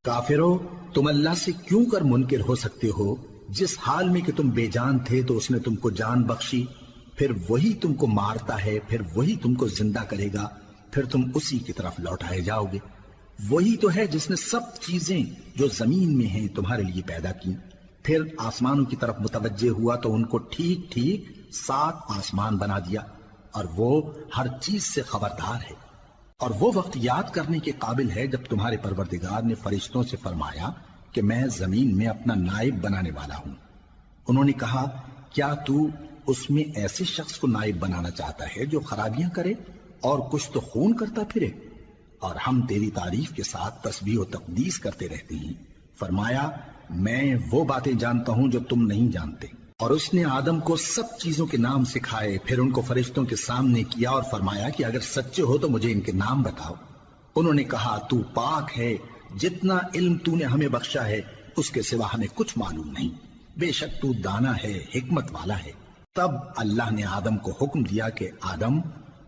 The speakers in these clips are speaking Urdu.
کافرو، تم اللہ سے کیوں کر منکر ہو سکتے ہو؟ جس حال میں کہ تم بے جان تھے تو اس نے تم کو جان بخشی، پھر وہی تم کو مارتا ہے، پھر وہی تم کو زندہ کرے گا، پھر تم اسی کی طرف لوٹائے جاؤ گے۔ وہی تو ہے جس نے سب چیزیں جو زمین میں ہیں تمہارے لیے پیدا کی، پھر آسمانوں کی طرف متوجہ ہوا تو ان کو ٹھیک ٹھیک 7 آسمان بنا دیا، اور وہ ہر چیز سے خبردار ہے۔ اور وہ وقت یاد کرنے کے قابل ہے جب تمہارے پروردگار نے فرشتوں سے فرمایا کہ میں زمین میں اپنا نائب بنانے والا ہوں۔ انہوں نے کہا، کیا تو اس میں ایسے شخص کو نائب بنانا چاہتا ہے جو خرابیاں کرے اور کچھ تو خون کرتا پھرے؟ اور ہم تیری تعریف کے ساتھ تسبیح و تقدیس کرتے رہتے ہیں۔ فرمایا، میں وہ باتیں جانتا ہوں جو تم نہیں جانتے۔ اور اس نے آدم کو سب چیزوں کے نام سکھائے، پھر ان کو فرشتوں کے سامنے کیا اور فرمایا کہ اگر سچے ہو تو مجھے ان کے نام بتاؤ۔ انہوں نے کہا، تو پاک ہے، جتنا علم تو نے ہمیں بخشا ہے اس کے سوا ہمیں کچھ معلوم نہیں، بے شک تو دانا ہے، حکمت والا ہے۔ تب اللہ نے آدم کو حکم دیا کہ آدم،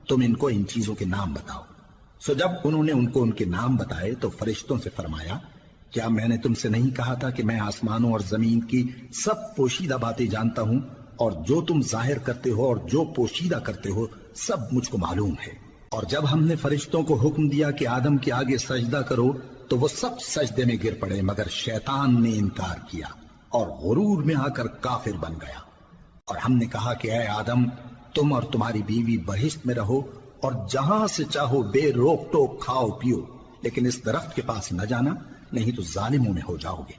تم ان کو ان چیزوں کے نام بتاؤ۔ سو جب انہوں نے ان کو ان کے نام بتائے تو فرشتوں سے فرمایا، کیا میں نے تم سے نہیں کہا تھا کہ میں آسمانوں اور زمین کی سب پوشیدہ باتیں جانتا ہوں، اور جو تم ظاہر کرتے ہو اور جو پوشیدہ کرتے ہو سب مجھ کو معلوم ہے۔ اور جب ہم نے فرشتوں کو حکم دیا کہ آدم کے آگے سجدہ کرو تو وہ سب سجدے میں گر پڑے مگر شیطان نے انکار کیا اور غرور میں آ کر کافر بن گیا۔ اور ہم نے کہا کہ اے آدم، تم اور تمہاری بیوی بہشت میں رہو اور جہاں سے چاہو بے روک ٹوک کھاؤ پیو، لیکن اس درخت کے پاس نہ جانا، نہیں تو ظالموں میں ہو جاؤ گے۔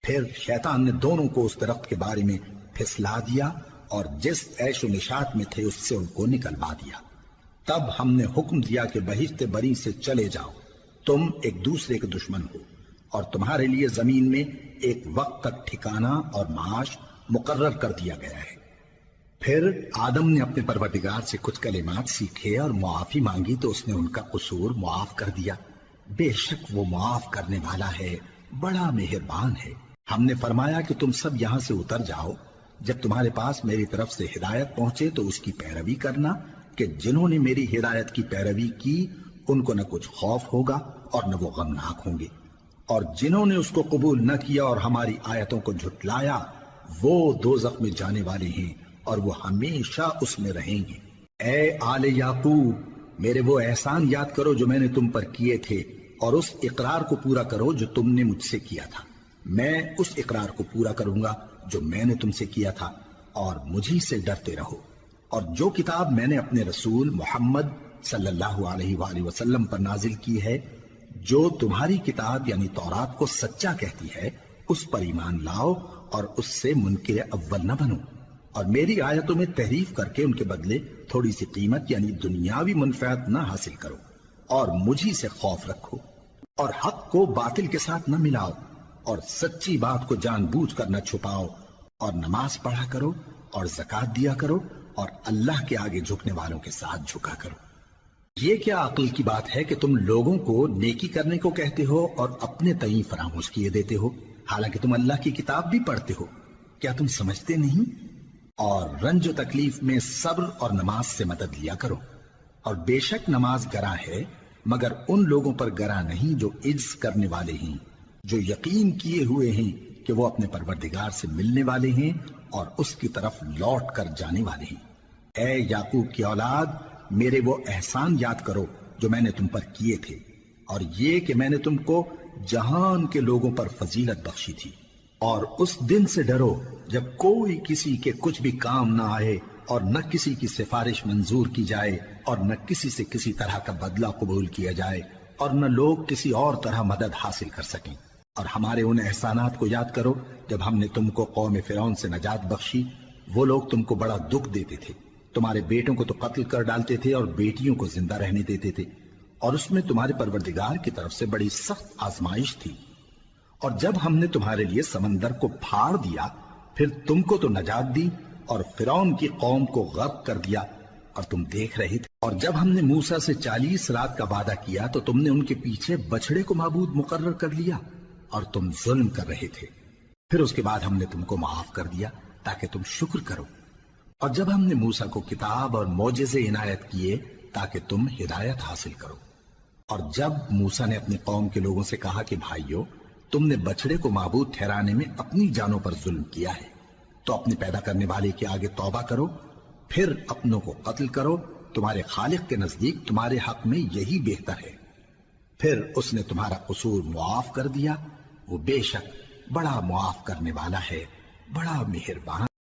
پھر شیطان نے دونوں کو اس درخت کے بارے میں پھسلا دیا اور جس عیش و نشاط میں تھے اس سے ان کو نکلوا دیا۔ تب ہم نے حکم دیا کہ بہشت بری سے چلے جاؤ، تم ایک دوسرے کے دشمن ہو، اور تمہارے لیے زمین میں ایک وقت تک ٹھکانہ اور معاش مقرر کر دیا گیا ہے۔ پھر آدم نے اپنے پروردگار سے کچھ کلمات سیکھے اور معافی مانگی تو اس نے ان کا قصور معاف کر دیا۔ بے شک وہ معاف کرنے والا ہے، بڑا مہربان ہے۔ ہم نے فرمایا کہ تم سب یہاں سے اتر جاؤ، جب تمہارے پاس میری طرف سے ہدایت پہنچے تو اس کی پیروی کرنا، کہ جنہوں نے میری ہدایت کی پیروی کی ان کو نہ کچھ خوف ہوگا اور نہ وہ غمناک ہوں گے، اور جنہوں نے اس کو قبول نہ کیا اور ہماری آیتوں کو جھٹلایا وہ دوزخ میں جانے والے ہیں اور وہ ہمیشہ اس میں رہیں گے۔ اے آل یعقوب، میرے وہ احسان یاد کرو جو میں نے تم پر کیے تھے، اور اس اقرار کو پورا کرو جو تم نے مجھ سے کیا تھا۔ میں اس اقرار کو پورا کروں گا جو میں نے تم سے کیا تھا، اور مجھی سے ڈرتے رہو۔ اور جو کتاب میں نے اپنے رسول محمد صلی اللہ علیہ وآلہ وسلم پر نازل کی ہے، جو تمہاری کتاب یعنی تورات کو سچا کہتی ہے، اس پر ایمان لاؤ اور اس سے منکر اول نہ بنو، اور میری آیتوں میں تحریف کر کے ان کے بدلے تھوڑی سی قیمت یعنی دنیاوی منفعت نہ حاصل کرو، اور مجھی سے خوف رکھو، اور حق کو باطل کے ساتھ نہ ملاؤ، اور سچی بات کو جان بوجھ کر نہ چھپاؤ، اور نماز پڑھا کرو اور زکوٰۃ دیا کرو، اور اللہ کے آگے جھکنے والوں کے ساتھ جھکا کرو۔ یہ کیا عقل کی بات ہے کہ تم لوگوں کو نیکی کرنے کو کہتے ہو اور اپنے تئیں فراموش کیے دیتے ہو، حالانکہ تم اللہ کی کتاب بھی پڑھتے ہو؟ کیا تم سمجھتے نہیں؟ اور رنج و تکلیف میں صبر اور نماز سے مدد لیا کرو، اور بے شک نماز گراں ہے مگر ان لوگوں پر گراں نہیں جو عجز کرنے والے ہیں، جو یقین کیے ہوئے ہیں کہ وہ اپنے پروردگار سے ملنے والے ہیں اور اس کی طرف لوٹ کر جانے والے ہیں۔ اے یعقوب کی اولاد، میرے وہ احسان یاد کرو جو میں نے تم پر کیے تھے، اور یہ کہ میں نے تم کو جہان کے لوگوں پر فضیلت بخشی تھی۔ اور اس دن سے ڈرو جب کوئی کسی کے کچھ بھی کام نہ آئے، اور نہ کسی کی سفارش منظور کی جائے، اور نہ کسی سے کسی طرح کا بدلہ قبول کیا جائے، اور نہ لوگ کسی اور طرح مدد حاصل کر سکیں۔ اور ہمارے ان احسانات کو یاد کرو جب ہم نے تم کو قوم فرعون سے نجات بخشی۔ وہ لوگ تم کو بڑا دکھ دیتے تھے، تمہارے بیٹوں کو تو قتل کر ڈالتے تھے اور بیٹیوں کو زندہ رہنے دیتے تھے، اور اس میں تمہارے پروردگار کی طرف سے بڑی سخت آزمائش تھی۔ اور جب ہم نے تمہارے لیے سمندر کو پھاڑ دیا پھر تم کو تو نجات دی اور فرعون کی قوم کو غرق کر دیا، اور تم دیکھ رہے تھے۔ اور جب ہم نے موسیٰ سے 40 رات کا وعدہ کیا تو تم نے ان کے پیچھے بچڑے کو معبود مقرر کر لیا اور تم ظلم کر رہے تھے۔ پھر اس کے بعد ہم نے تم کو معاف کر دیا تاکہ تم شکر کرو۔ اور جب ہم نے موسیٰ کو کتاب اور معجزے عنایت کیے تاکہ تم ہدایت حاصل کرو۔ اور جب موسیٰ نے اپنی قوم کے لوگوں سے کہا کہ بھائیو، تم نے بچڑے کو معبود ٹھہرانے میں اپنی جانوں پر ظلم کیا ہے، تو اپنے پیدا کرنے والے کے آگے توبہ کرو، پھر اپنوں کو قتل کرو، تمہارے خالق کے نزدیک تمہارے حق میں یہی بہتر ہے۔ پھر اس نے تمہارا قصور معاف کر دیا، وہ بے شک بڑا معاف کرنے والا ہے، بڑا مہربان۔